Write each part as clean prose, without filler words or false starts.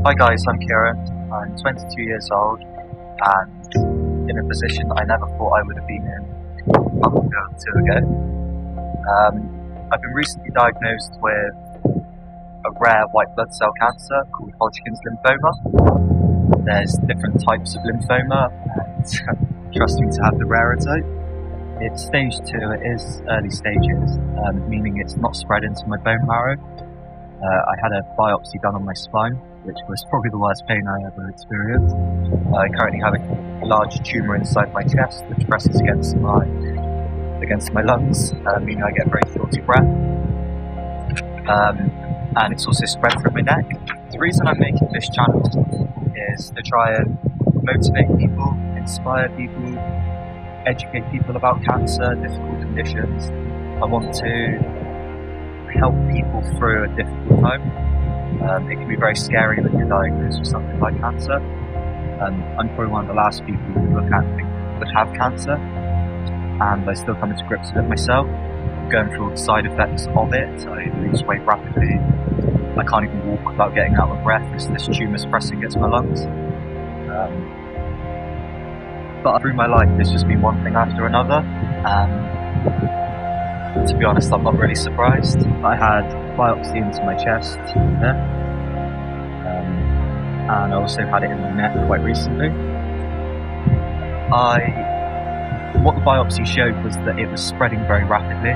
Hi guys, I'm Kieran. I'm 22 years old and in a position that I never thought I would have been in a month ago or two ago. I've been recently diagnosed with a rare white blood cell cancer called Hodgkins lymphoma. There's different types of lymphoma and trust me to have the rarer type. It's stage 2, it is early stages, meaning it's not spread into my bone marrow. I had a biopsy done on my spine, which was probably the worst pain I ever experienced. I currently have a large tumour inside my chest, which presses against my lungs, meaning I get very shorty breath. And it's also spread through my neck. The reason I'm making this channel is to try and motivate people, inspire people, educate people about cancer, difficult conditions. I want to help people through a difficult time. It can be very scary when you're diagnosed with something like cancer. I'm probably one of the last people who look at think would have cancer, and I still come into grips with it myself. I'm going through all the side effects of it. I lose weight rapidly. I can't even walk without getting out of breath because this tumour's pressing against my lungs. But through my life, there's just been one thing after another, and to be honest, I'm not really surprised. I had biopsy into my chest there, and I also had it in my neck quite recently. What the biopsy showed was that it was spreading very rapidly,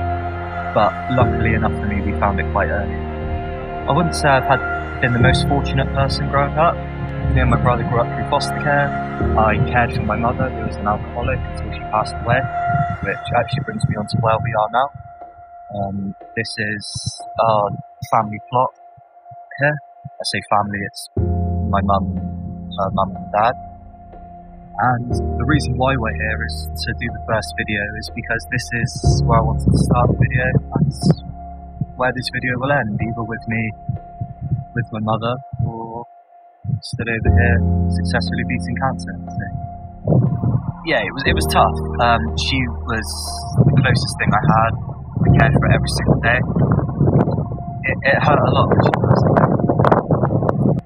but luckily enough for me, we found it quite early. I wouldn't say I've been the most fortunate person growing up. Me and my brother grew up through foster care. I cared for my mother, who was an alcoholic, until she passed away, which actually brings me on to where we are now. This is our family plot here. I say family, it's my mum, her mum and dad. And the reason why we're here is to do the first video is because this is where I wanted to start the video, and where this video will end, either with me, with my mother, or stood over here successfully beating cancer. So, yeah, it was tough. She was the closest thing I had. I cared for her every single day. It hurt a lot when she passed away.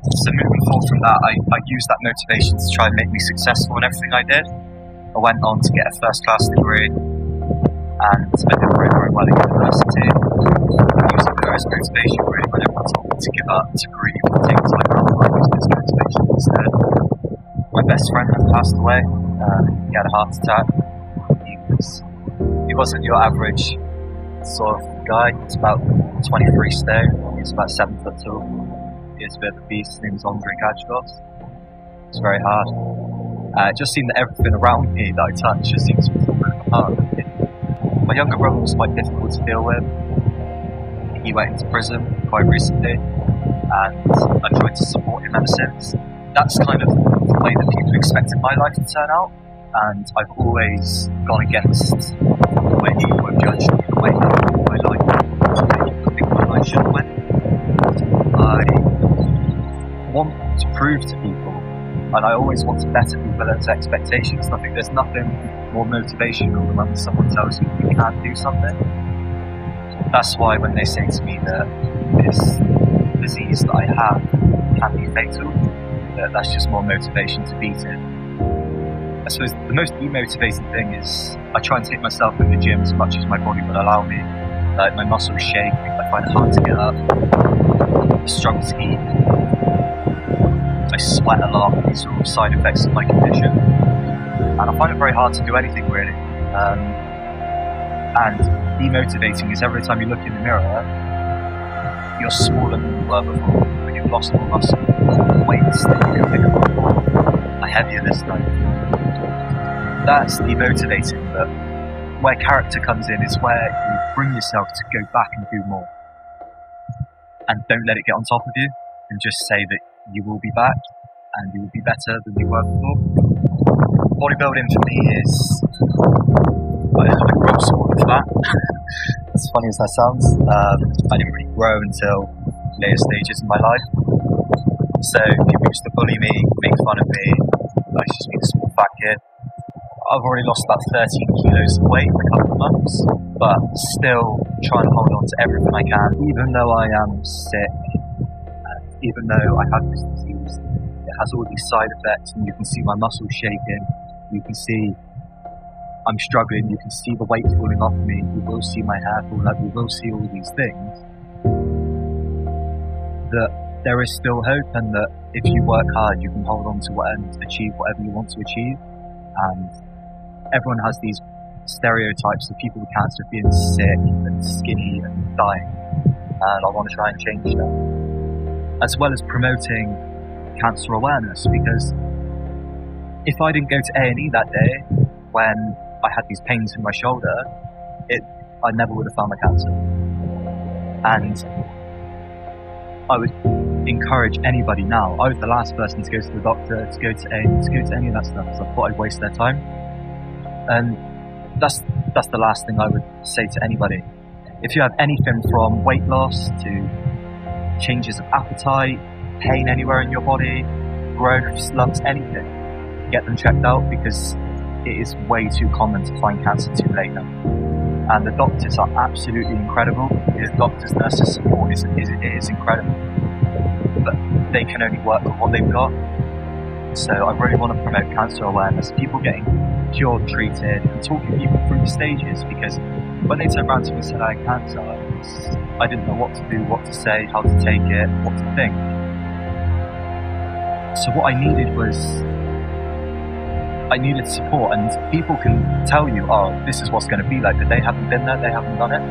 So moving forward from that, I used that motivation to try and make me successful in everything I did. I went on to get a first-class degree, and I did very, very well at university. I used it as motivation really when everyone told me to give up, to grieve, to take time out. I used it as motivation instead. My best friend had passed away. He had a heart attack. He wasn't your average sort of guy. He's about 23 stone. He's about 7 foot tall. He was a bit of a beast. His name was It's very hard. It just seemed that everything around me that I touched just seemed to be falling apart. My younger brother was quite difficult to deal with. He went into prison quite recently, and I've tried to support him ever since. That's kind of the way that people expected my life to turn out, and I've always gone against the way people have judged me, the way that my life I think my life should have went. I want to prove to people, and I always want to better people's expectations. I think there's nothing more motivational than when someone tells you you can't do something. That's why when they say to me that this disease that I have can be fatal, that's just more motivation to beat it. I suppose the most demotivating thing is I try and take myself in the gym as much as my body will allow me. Like my muscles shake, I find it hard to get up, I struggle to eat, I sweat a lot. These are all side effects of my condition, and I find it very hard to do anything really. And demotivating is every time you look in the mirror, you're smaller than you were before. When you've lost more muscle, weights that you can pick up are heavier this time. That's demotivating, but where character comes in is where you bring yourself to go back and do more. And don't let it get on top of you, and just say that you will be back, and you will be better than you were before. Bodybuilding for me is I grew up small and fat. As funny as that sounds, I didn't really grow until later stages in my life. So people used to bully me, make fun of me. I used to be a small fat kid. I've already lost about 13 kilos of weight in a couple of months, but still trying to hold on to everything I can, even though I am sick, even though I have this disease has all these side effects, and you can see my muscles shaking, you can see I'm struggling, you can see the weight falling off me, you will see my hair fall out, you will see all these things, that there is still hope, and that if you work hard, you can hold on to and achieve whatever you want to achieve. And everyone has these stereotypes of people with cancer being sick and skinny and dying, and I want to try and change that, as well as promoting cancer awareness, because if I didn't go to A&E that day when I had these pains in my shoulder, I never would have found my cancer. And I would encourage anybody now. I was the last person to go to the doctor, to go to A&E, to go to any of that stuff, because I thought I'd waste their time. And that's the last thing I would say to anybody. If you have anything from weight loss to changes of appetite, pain anywhere in your body, growths, lumps, anything, get them checked out, because it is way too common to find cancer too late now. And the doctors are absolutely incredible. The doctors, nurses support is incredible. But they can only work with what they've got. So I really want to promote cancer awareness, people getting cured, treated, and talking people through the stages, because when they turned around to me and said I had cancer, I didn't know what to do, what to say, how to take it, what to think. So what I needed was support, and people can tell you, oh, this is what's going to be like, but they haven't been there, they haven't done it.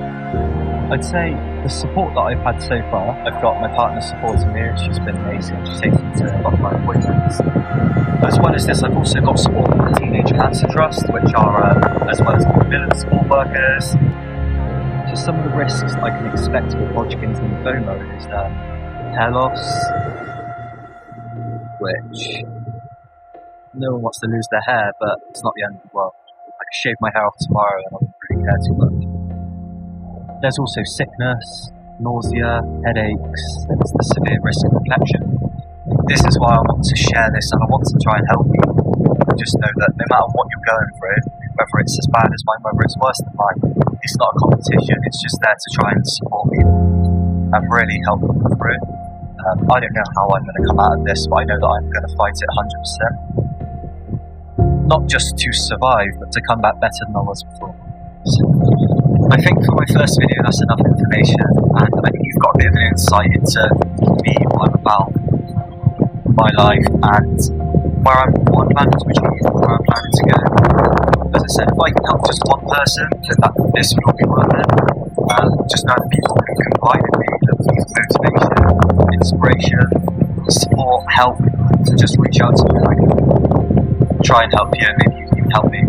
I'd say the support that I've had so far, I've got my partner supporting me, she's been amazing, she takes me to a lot of my appointments. As well as this, I've also got support from the Teenage Cancer Trust, which are, as well as Bodybuilders support workers. So some of the risks I can expect with Hodgkins and lymphoma is hair loss, which no one wants to lose their hair, but it's not the end of the world. I could shave my hair off tomorrow and I wouldn't really care too much. There's also sickness, nausea, headaches, there's the severe risk of infection. This is why I want to share this, and I want to try and help you. Just know that no matter what you're going through, whether it's as bad as mine, whether it's worse than mine, it's not a competition, it's just there to try and support people and really help people through. I don't know how I'm going to come out of this, but I know that I'm going to fight it 100%. Not just to survive, but to come back better than I was before. So, I think for my first video that's enough information, and I think you've got a bit of an insight into me, what I'm about, my life, and what I'm planning to achieve, where I'm planning to go. As I said, if I can help just one person, then this will be worth it. Just know that people can confide in me, that need motivation, inspiration, support, help, to just reach out to me, and I can try and help you, and maybe you can help me.